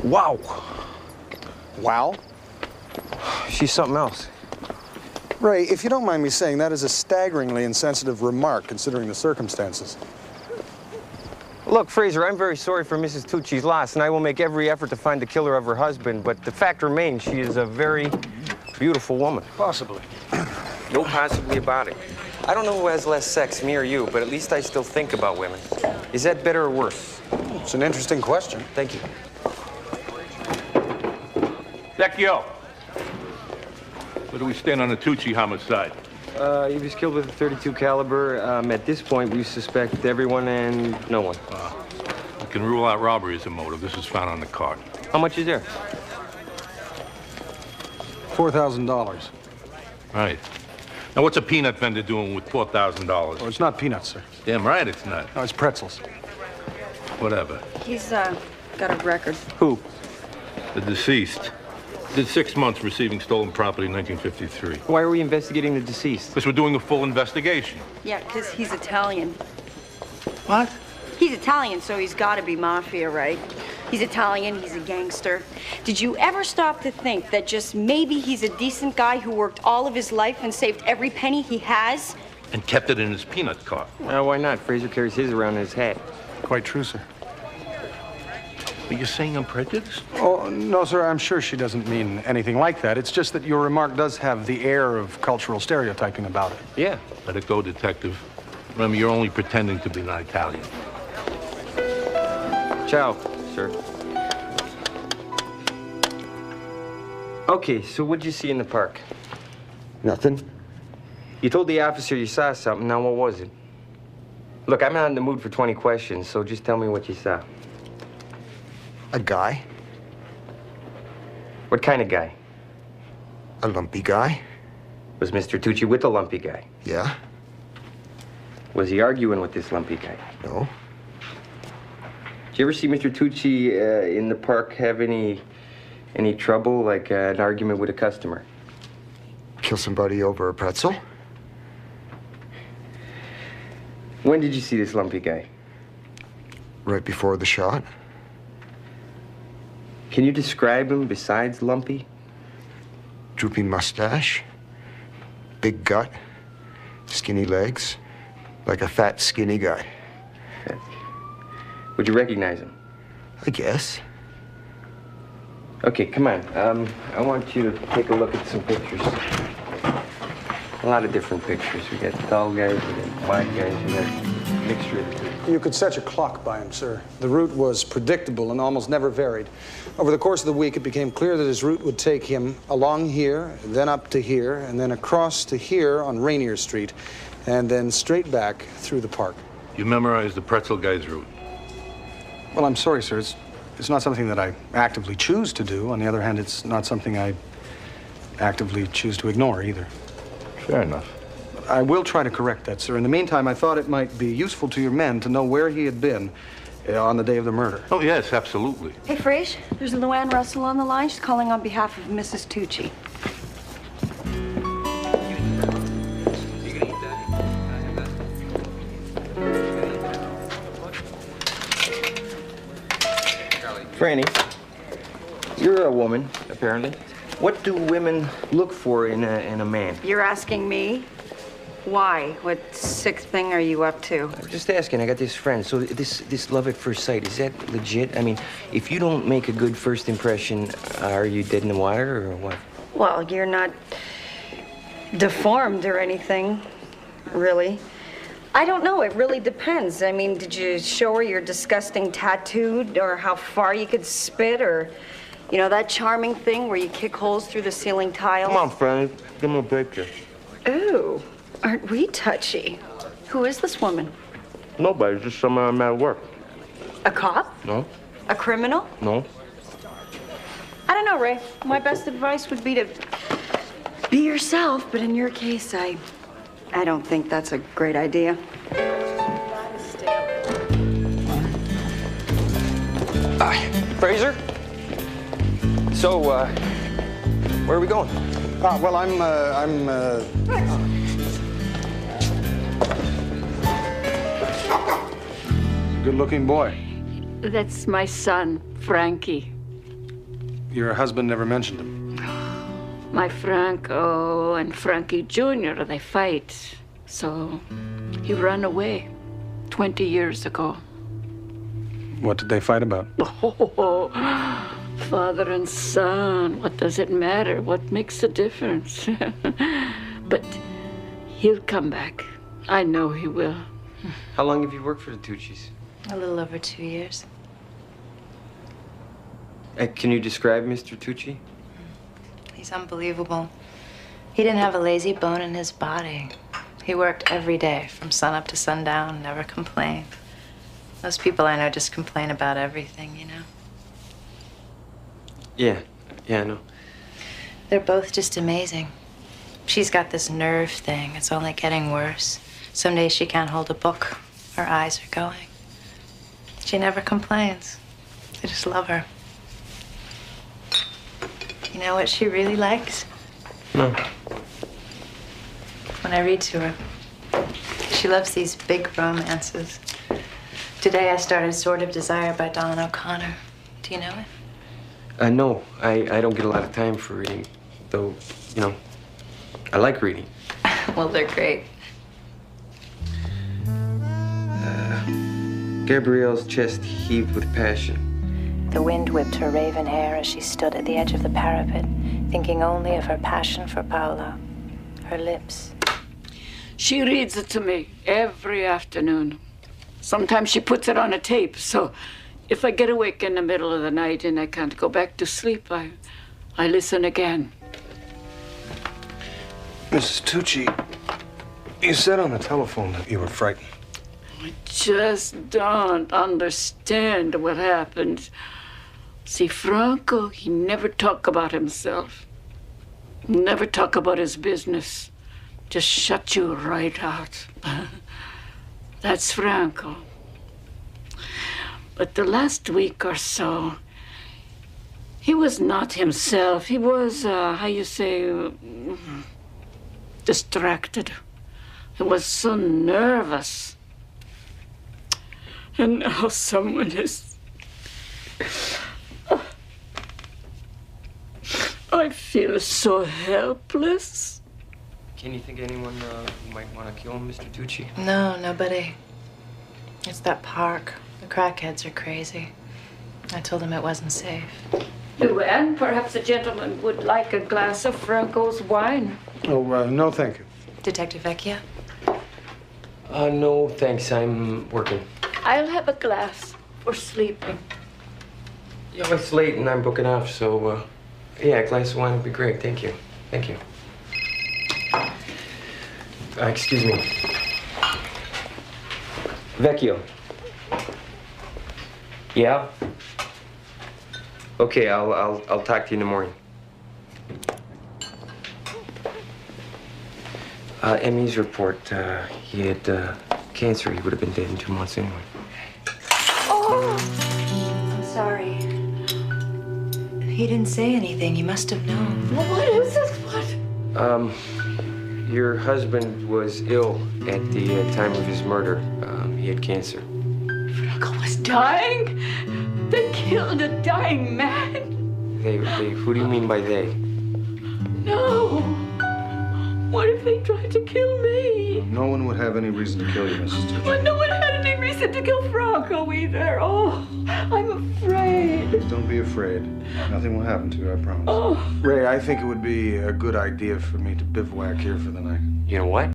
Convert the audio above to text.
Wow. Wow? She's something else. Ray, if you don't mind me saying, that is a staggeringly insensitive remark, considering the circumstances. Look, Fraser, I'm very sorry for Mrs. Tucci's loss, and I will make every effort to find the killer of her husband, but the fact remains she is a very beautiful woman. Possibly. No possibly about it. I don't know who has less sex, me or you, but at least I still think about women. Is that better or worse? It's an interesting question. Thank you. Vecchio, where do we stand on the Tucci homicide? He was killed with a .32 caliber. At this point, we suspect everyone and no one. We can rule out robbery as a motive. This is found on the card. How much is there? $4,000. Right. Now, what's a peanut vendor doing with $4,000? Oh, it's not peanuts, sir. Damn right it's not. No, it's pretzels. Whatever. He's, got a record. Who? The deceased did 6 months receiving stolen property in 1953. Why are we investigating the deceased? Because we're doing a full investigation. Yeah, because he's Italian. What? He's Italian, so he's got to be mafia, right? He's Italian, he's a gangster. Did you ever stop to think that just maybe he's a decent guy who worked all of his life and saved every penny he has? And kept it in his peanut cart. Why not? Fraser carries his around in his hat. Quite true, sir. Are you saying I'm prejudiced? Oh, no, sir, I'm sure she doesn't mean anything like that. It's just that your remark does have the air of cultural stereotyping about it. Yeah. Let it go, detective. Remember, you're only pretending to be not Italian. Ciao, sir. Okay, so what'd you see in the park? Nothing. You told the officer you saw something. Now, what was it? Look, I'm not in the mood for 20 questions, so just tell me what you saw. A guy. What kind of guy? A lumpy guy. Was Mr. Tucci with the lumpy guy? Yeah. Was he arguing with this lumpy guy? No. Did you ever see Mr. Tucci in the park have any trouble, like an argument with a customer? Kill somebody over a pretzel? When did you see this lumpy guy? Right before the shot. Can you describe him besides lumpy? Drooping mustache. Big gut. Skinny legs. Like a fat, skinny guy. Would you recognize him? I guess. Okay, come on. I want you to take a look at some pictures. A lot of different pictures. We got tall guys, we got wide guys, we got a mixture of the two. You could set your clock by him, sir. The route was predictable and almost never varied. Over the course of the week, it became clear that his route would take him along here, then up to here, and then across to here on Rainier Street, and then straight back through the park. You memorized the pretzel guy's route. Well, I'm sorry, sir. It's not something that I actively choose to do. On the other hand, it's not something I actively choose to ignore either. Fair enough. I will try to correct that, sir. In the meantime, I thought it might be useful to your men to know where he had been on the day of the murder. Oh, yes, absolutely. Hey, Frage, there's Luann Russell on the line. She's calling on behalf of Mrs. Tucci. Franny, you're a woman, apparently. What do women look for in a man? You're asking me? Why? What sick thing are you up to? I'm just asking. I got this friend. So this love at first sight, is that legit? I mean, if you don't make a good first impression, are you dead in the water or what? Well, you're not deformed or anything, really. I don't know. It really depends. I mean, did you show her your disgusting tattooed or how far you could spit or, you know, that charming thing where you kick holes through the ceiling tiles? Come on, Franny. Give me a picture. Ooh, aren't we touchy? Who is this woman? Nobody. Just someone I'm at work. A cop? No. A criminal? No. I don't know, Ray. My best advice would be to be yourself, but in your case, I don't think that's a great idea. Fraser? So, where are we going? good-looking boy. That's my son, Frankie. Your husband never mentioned him. My Franco and Frankie Jr., they fight. So he ran away 20 years ago. What did they fight about? Oh, father and son, what does it matter? What makes a difference? But he'll come back. I know he will. How long have you worked for the Tucci's? A little over 2 years. Can you describe Mr. Tucci? He's unbelievable. He didn't have a lazy bone in his body. He worked every day from sunup to sundown, never complained. Most people I know just complain about everything, you know? Yeah, I know. They're both just amazing. She's got this nerve thing. It's only getting worse. Some days she can't hold a book. Her eyes are going. She never complains. I just love her. You know what she really likes? No. When I read to her. She loves these big romances. Today I started Sword of Desire by Donald O'Connor. Do you know it? No, I don't get a lot of time for reading, though, you know, I like reading. Well, they're great. Gabrielle's chest heaved with passion. The wind whipped her raven hair as she stood at the edge of the parapet, thinking only of her passion for Paula. Her lips. She reads it to me every afternoon. Sometimes she puts it on a tape, so if I get awake in the middle of the night and I can't go back to sleep, I listen again. Mrs. Tucci, you said on the telephone that you were frightened. I just don't understand what happened. See, Franco, he never talk about himself. Never talk about his business. Just shut you right out. That's Franco. But the last week or so, he was not himself. He was, how you say, distracted. He was so nervous. And now someone is... I feel so helpless. Can you think of anyone who might want to kill him, Mr. Tucci? No, nobody. It's that park. The crackheads are crazy. I told them it wasn't safe. Luann, perhaps a gentleman would like a glass of Franco's wine. Oh, no, thank you. Detective Vecchia? No, thanks. I'm working. I'll have a glass for sleeping. Yeah, it's late and I'm booking off, so, yeah, a glass of wine would be great. Thank you. Thank you. Excuse me. Vecchio. Yeah? Okay, I'll talk to you in the morning. Emmy's report, he had cancer. He would have been dead in 2 months anyway. Oh! I'm sorry. He didn't say anything. He must have known. Well, what is it? What? Your husband was ill at the time of his murder. He had cancer. Franco was dying? They killed a dying man? They, who do you mean by they? No. What if they tried to kill me? No one would have any reason to kill you, Mrs. Tucci. But no one had any reason to kill Franco either. Oh, I'm afraid. Don't be afraid. Nothing will happen to you, I promise. Oh. Ray, I think it would be a good idea for me to bivouac here for the night. You know what?